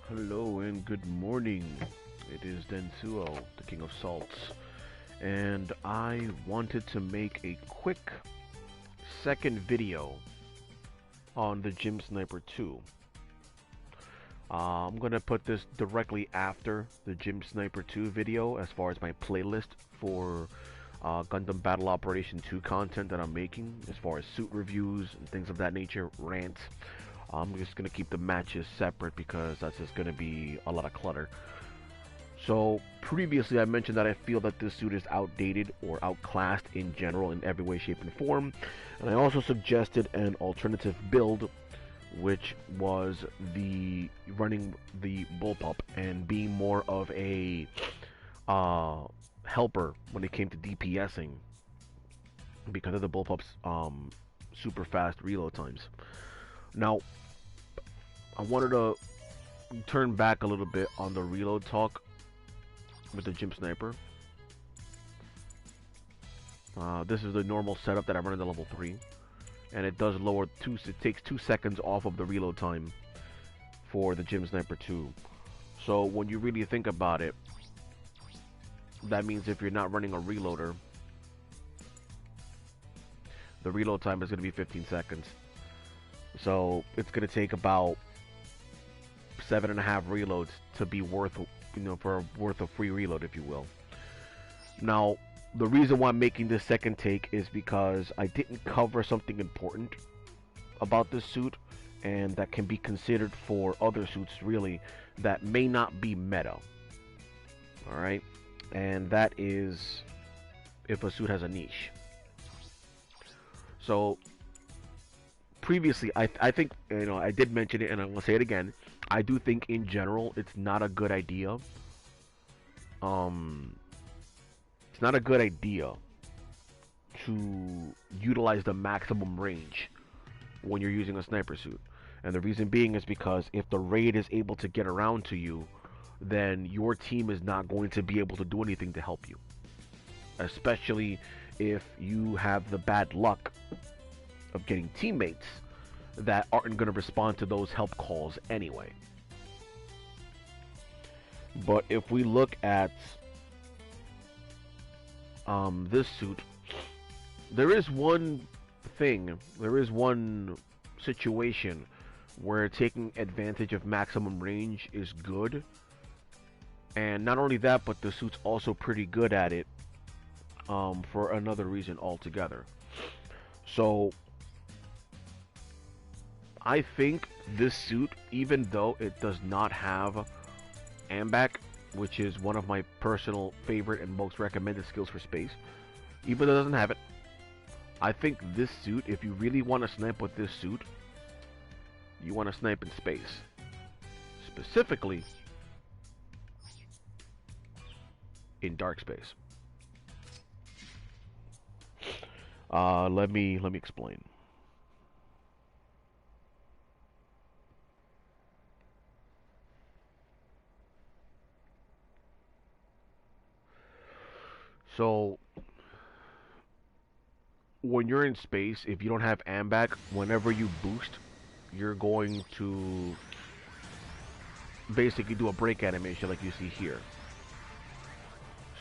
Hello and good morning. It is Densuo, the King of Salts, and I wanted to make a quick second video on the Gym Sniper 2. I'm gonna put this directly after the Gym Sniper 2 video as far as my playlist for Gundam Battle Operation 2 content that I'm making, as far as suit reviews and things of that nature, rants. I'm just gonna keep the matches separate because that's just gonna be a lot of clutter. So previously I mentioned that I feel that this suit is outdated or outclassed in general in every way, shape, and form. And I also suggested an alternative build, which was the running the bullpup and being more of a helper when it came to DPSing because of the bullpup's super fast reload times. Now, I wanted to turn back a little bit on the reload talk with the Gym Sniper. This is the normal setup that I run at the level 3, and it does lower it takes 2 seconds off of the reload time for the Gym Sniper 2. So when you really think about it, that means if you're not running a reloader, the reload time is going to be 15 seconds. So it's going to take about 7.5 reloads to be worth, for worth a free reload, if you will. Now, the reason why I'm making this second take is because I didn't cover something important about this suit, and that can be considered for other suits, really, that may not be meta. Alright? And that is if a suit has a niche. So, previously, I think, I did mention it, and I'm going to say it again. I do think, in general, it's not a good idea. It's not a good idea to utilize the maximum range when you're using a sniper suit. And the reason being is because if the raid is able to get around to you, then your team is not going to be able to do anything to help you. Especially if you have the bad luck of getting teammates that aren't going to respond to those help calls anyway. But if we look at this suit, there is one situation where taking advantage of maximum range is good. And not only that, but the suit's also pretty good at it for another reason altogether. So I think this suit, even though it does not have AMBAC, which is one of my personal favorite and most recommended skills for space, even though it doesn't have it, I think this suit, if you really want to snipe with this suit, you want to snipe in space. Specifically, in dark space. Let me explain. So, when you're in space, if you don't have AMBAC, whenever you boost, you're going to basically do a break animation like you see here.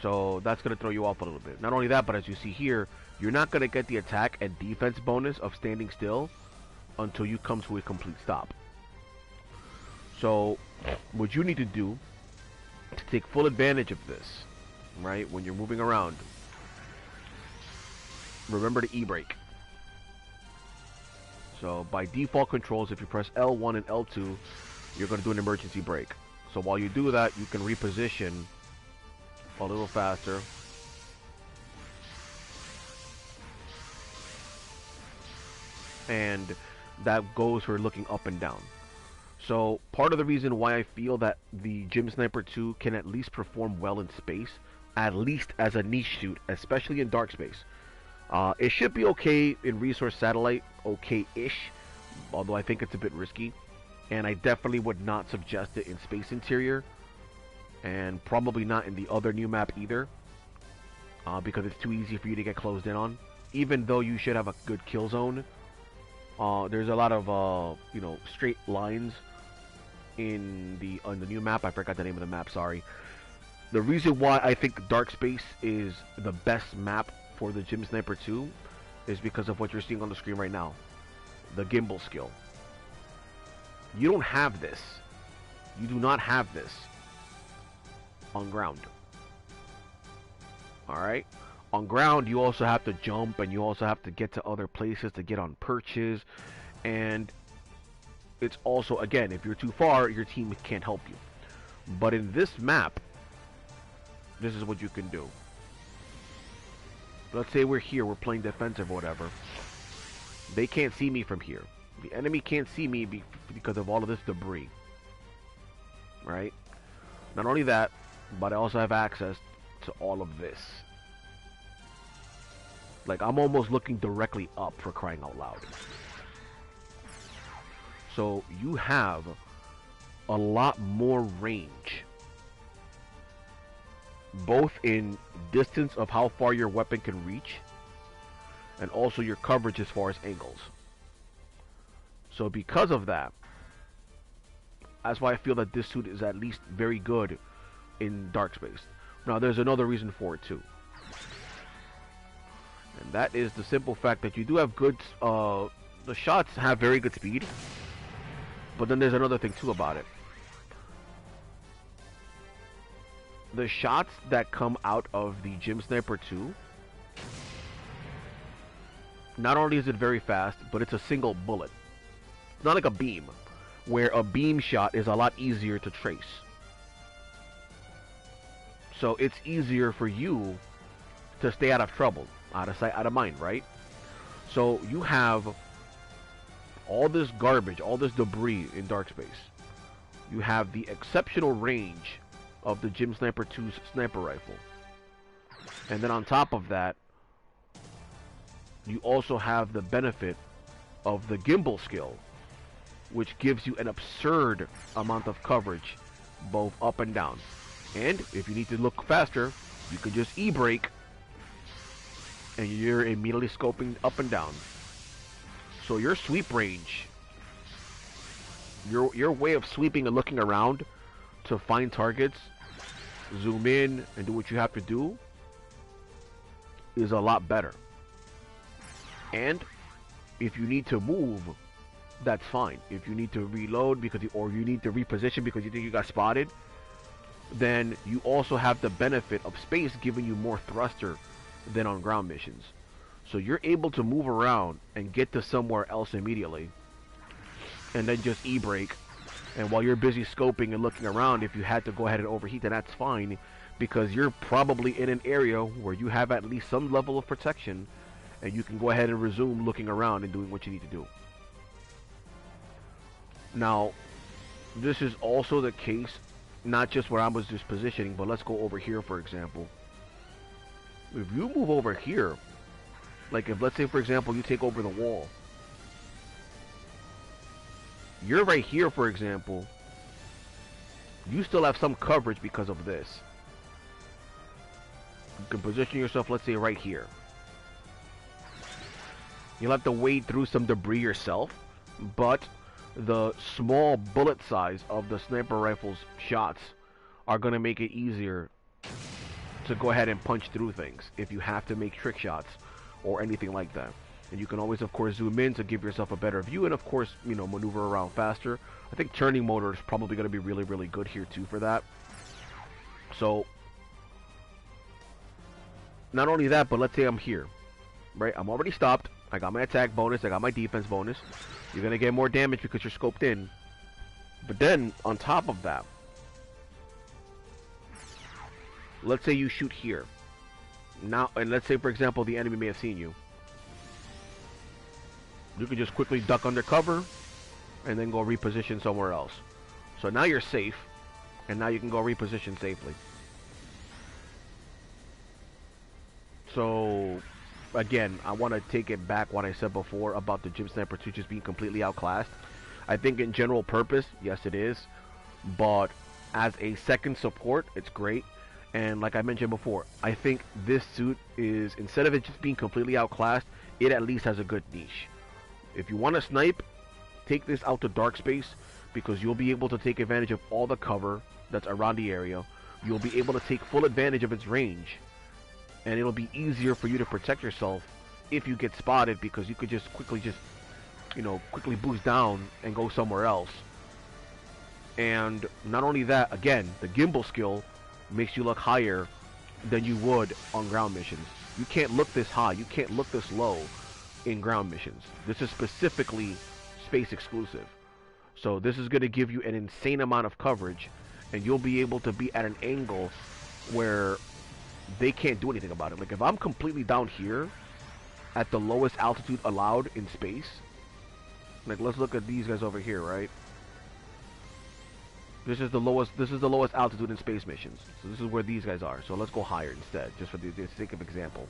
So that's going to throw you off a little bit. Not only that, but as you see here, you're not going to get the attack and defense bonus of standing still until you come to a complete stop. So what you need to do to take full advantage of this, right, when you're moving around, remember to E-brake. So by default controls, if you press L1 and L2, you're going to do an emergency brake. So while you do that, you can reposition a little faster. And that goes for looking up and down. So part of the reason why I feel that the Gym Sniper 2 can at least perform well in space, at least as a niche suit, especially in dark space. It should be okay in Resource Satellite, okay-ish, although I think it's a bit risky. And I definitely would not suggest it in Space Interior, and probably not in the other new map either, because it's too easy for you to get closed in on. Even though you should have a good kill zone, there's a lot of straight lines in the on the new map. I forgot the name of the map. Sorry. The reason why I think Dark Space is the best map for the Gym Sniper 2 is because of what you're seeing on the screen right now. The gimbal skill. You don't have this. You do not have this on ground. Alright? On ground, you also have to jump, and you also have to get to other places to get on perches. And it's also, again, if you're too far, your team can't help you. But in this map, this is what you can do. Let's say we're here, we're playing defensive or whatever. They can't see me from here. The enemy can't see me because of all of this debris. Right? Not only that, but I also have access to all of this. Like, I'm almost looking directly up, for crying out loud. So you have a lot more range, both in distance of how far your weapon can reach, and also your coverage as far as angles. So because of that, that's why I feel that this suit is at least very good in Dark Space. Now there's another reason for it too, and that is the simple fact that you do have good, the shots have very good speed, but then there's another thing too about it. The shots that come out of the Gym Sniper 2, not only is it very fast, but it's a single bullet. It's not like a beam, where a beam shot is a lot easier to trace. So it's easier for you to stay out of trouble, out of sight, out of mind, right? So you have all this garbage, all this debris in Dark Space. You have the exceptional range of the Gym Sniper 2's sniper rifle. And then on top of that, you also have the benefit of the gimbal skill, which gives you an absurd amount of coverage, both up and down. And if you need to look faster, you can just E-brake, and you're immediately scoping up and down. So your sweep range, your way of sweeping and looking around to find targets, zoom in, and do what you have to do, is a lot better. And if you need to move, that's fine. If you need to reload because or you need to reposition because you think you got spotted, then you also have the benefit of space giving you more thruster than on ground missions. So you're able to move around and get to somewhere else immediately, and then just E-brake. And while you're busy scoping and looking around, if you had to go ahead and overheat, then that's fine, because you're probably in an area where you have at least some level of protection, and you can go ahead and resume looking around and doing what you need to do. Now, this is also the case, not just where I was just positioning, but let's go over here, for example. If you move over here, like if, let's say, for example, you take over the wall, you're right here, for example, you still have some coverage because of this. You can position yourself, let's say, right here. You'll have to wade through some debris yourself, but the small bullet size of the sniper rifle's shots are going to make it easier to go ahead and punch through things if you have to make trick shots or anything like that. And you can always, of course, zoom in to give yourself a better view, and of course, you know, maneuver around faster. I think turning motor is probably going to be really, really good here too for that. So, not only that, but let's say I'm here, right? I'm already stopped. I got my attack bonus. I got my defense bonus. You're going to get more damage because you're scoped in. But then, on top of that, let's say you shoot here. Now, and let's say, for example, the enemy may have seen you. You can just quickly duck under cover and then go reposition somewhere else. So now you're safe, and now you can go reposition safely. So, again, I want to take it back what I said before about the Gym Sniper 2 just being completely outclassed. I think in general purpose, yes it is, but as a second support, it's great. And like I mentioned before, I think this suit is, instead of it just being completely outclassed, it at least has a good niche. If you want to snipe, take this out to Dark Space, because you'll be able to take advantage of all the cover that's around the area. You'll be able to take full advantage of its range, and it'll be easier for you to protect yourself if you get spotted, because you could just quickly quickly boost down and go somewhere else. And not only that, again, the gimbal skill makes you look higher than you would on ground missions. You can't look this high, you can't look this low in ground missions. This is specifically space exclusive. So this is going to give you an insane amount of coverage, and you'll be able to be at an angle where they can't do anything about it. Like if I'm completely down here at the lowest altitude allowed in space, like let's look at these guys over here, right? This is the lowest altitude in space missions. So this is where these guys are. So let's go higher instead, just for the sake of example.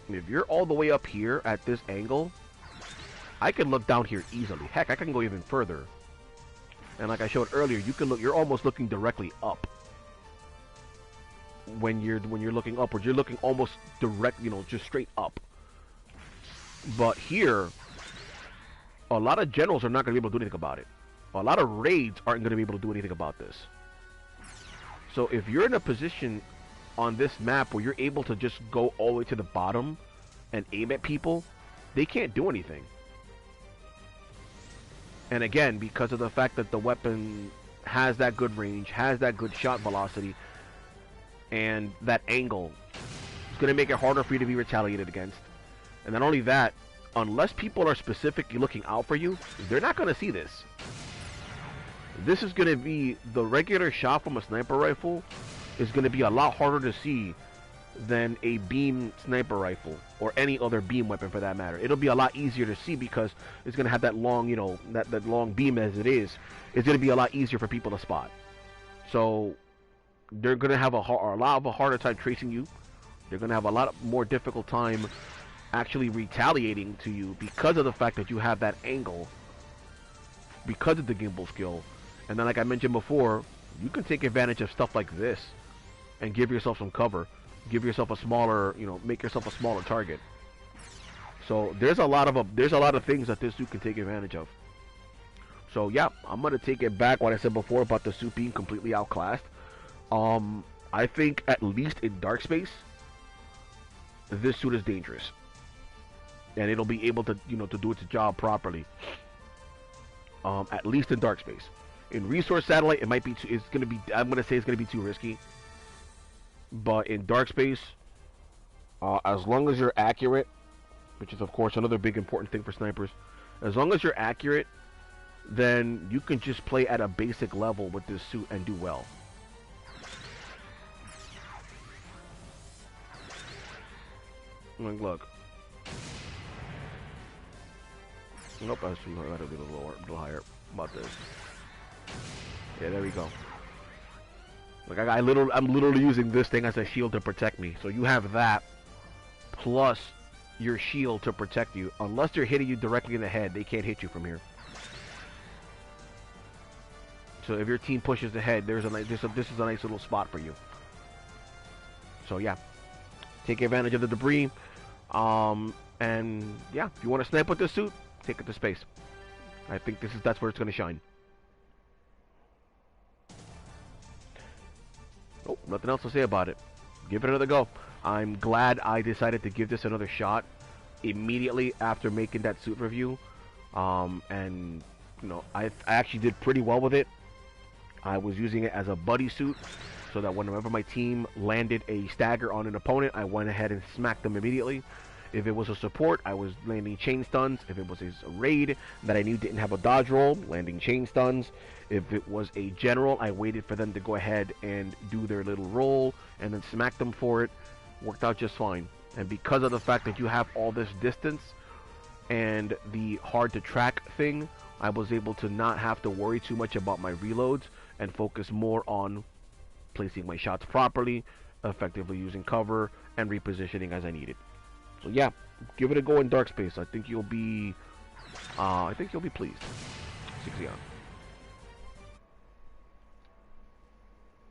If you're all the way up here at this angle, I can look down here easily. Heck, I can go even further. And like I showed earlier, you can look. You're almost looking directly up. When you're looking upwards, you're looking almost direct, just straight up. But here, a lot of generals are not going to be able to do anything about it. A lot of raids aren't going to be able to do anything about this. So if you're in a position on this map where you're able to just go all the way to the bottom and aim at people, they can't do anything. And again, because of the fact that the weapon has that good range, has that good shot velocity, and that angle, it's going to make it harder for you to be retaliated against. And not only that, unless people are specifically looking out for you, they're not going to see this. This is going to be, the regular shot from a sniper rifle is going to be a lot harder to see than a beam sniper rifle or any other beam weapon for that matter. It'll be a lot easier to see because it's going to have that long, that long beam as it is. It's going to be a lot easier for people to spot. So they're going to have a lot of a harder time tracing you. They're going to have a lot more difficult time actually retaliating to you because of the fact that you have that angle, because of the gimbal skill. And then, like I mentioned before, you can take advantage of stuff like this and give yourself some cover, give yourself a smaller, make yourself a smaller target. So there's a lot of things that this suit can take advantage of. So yeah, I'm gonna take it back what I said before about the suit being completely outclassed. I think at least in dark space, this suit is dangerous, and it'll be able to to do its job properly. At least in dark space. In resource satellite, it might be too, I'm gonna say it's gonna be too risky. But in dark space, as long as you're accurate, which is of course another big important thing for snipers, as long as you're accurate, then you can just play at a basic level with this suit and do well. Like, look. Nope, I should have to be a little higher about this. Yeah, there we go. Like I'm literally using this thing as a shield to protect me. So you have that plus your shield to protect you. Unless they're hitting you directly in the head, they can't hit you from here. So if your team pushes ahead, this is a nice little spot for you. So yeah, take advantage of the debris. And yeah, if you want to snipe with this suit, take it to space. I think that's where it's going to shine. Oh, nothing else to say about it. Give it another go. I'm glad I decided to give this another shot immediately after making that suit review. And I actually did pretty well with it. I was using it as a buddy suit, so that whenever my team landed a stagger on an opponent, I went ahead and smacked them immediately. If it was a support, I was landing chain stuns. If it was a raid that I knew didn't have a dodge roll, landing chain stuns. If it was a general, I waited for them to go ahead and do their little roll and then smack them for it. Worked out just fine. And because of the fact that you have all this distance and the hard to track thing, I was able to not have to worry too much about my reloads and focus more on placing my shots properly, effectively using cover, and repositioning as I needed. So yeah, give it a go in dark space. I think you'll be pleased. 6 on.